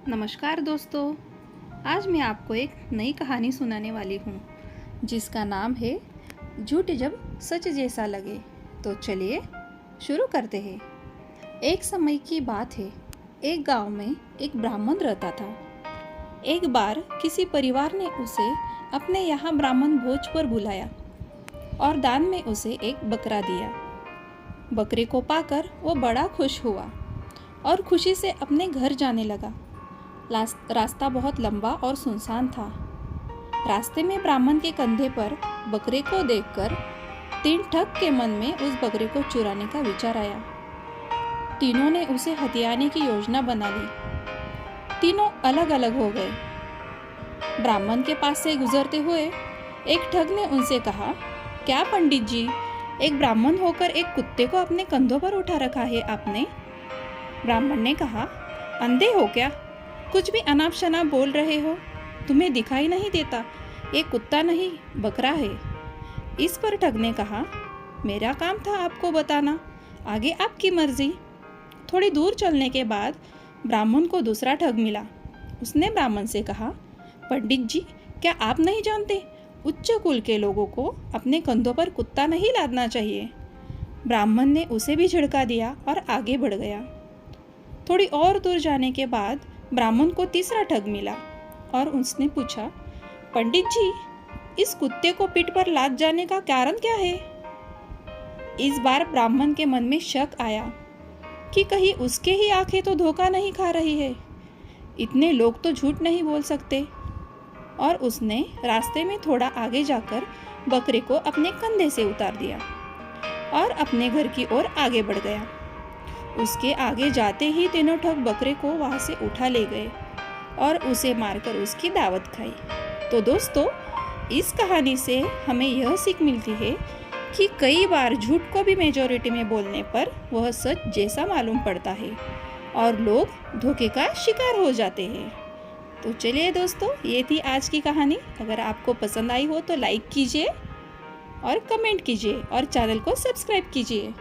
नमस्कार दोस्तों। आज मैं आपको एक नई कहानी सुनाने वाली हूँ जिसका नाम है झूठ जब सच जैसा लगे। तो चलिए शुरू करते हैं। एक समय की बात है, एक गांव में एक ब्राह्मण रहता था। एक बार किसी परिवार ने उसे अपने यहाँ ब्राह्मण भोज पर बुलाया और दान में उसे एक बकरा दिया। बकरे को पाकर वो बड़ा खुश हुआ और खुशी से अपने घर जाने लगा। रास्ता बहुत लंबा और सुनसान था। रास्ते में ब्राह्मण के कंधे पर बकरे को देखकर तीन ठग के मन में उस बकरे को चुराने का विचार आया। तीनों ने उसे हथियाने की योजना बना ली। तीनों अलग अलग हो गए। ब्राह्मण के पास से गुजरते हुए एक ठग ने उनसे कहा, क्या पंडित जी, एक ब्राह्मण होकर एक कुत्ते को अपने कंधों पर उठा रखा है आपने? ब्राह्मण ने कहा, अंधे हो क्या? कुछ भी अनाप शनाप बोल रहे हो। तुम्हें दिखाई नहीं देता? ये कुत्ता नहीं, बकरा है। इस पर ठग ने कहा, मेरा काम था आपको बताना, आगे आपकी मर्जी। थोड़ी दूर चलने के बाद ब्राह्मण को दूसरा ठग मिला। उसने ब्राह्मण से कहा, पंडित जी, क्या आप नहीं जानते, उच्च कुल के लोगों को अपने कंधों पर कुत्ता नहीं लादना चाहिए। ब्राह्मण ने उसे भी झिड़का दिया और आगे बढ़ गया। थोड़ी और दूर जाने के बाद ब्राह्मण को तीसरा ठग मिला और उसने पूछा, पंडित जी, इस कुत्ते को पीठ पर लाद जाने का कारण क्या है? इस बार ब्राह्मण के मन में शक आया कि कहीं उसके ही आंखें तो धोखा नहीं खा रही है। इतने लोग तो झूठ नहीं बोल सकते। और उसने रास्ते में थोड़ा आगे जाकर बकरे को अपने कंधे से उतार दिया और अपने घर की ओर आगे बढ़ गया। उसके आगे जाते ही तीनों ठग बकरे को वहां से उठा ले गए और उसे मारकर उसकी दावत खाई। तो दोस्तों, इस कहानी से हमें यह सीख मिलती है कि कई बार झूठ को भी मेजॉरिटी में बोलने पर वह सच जैसा मालूम पड़ता है और लोग धोखे का शिकार हो जाते हैं। तो चलिए दोस्तों, ये थी आज की कहानी। अगर आपको पसंद आई हो तो लाइक कीजिए और कमेंट कीजिए और चैनल को सब्सक्राइब कीजिए।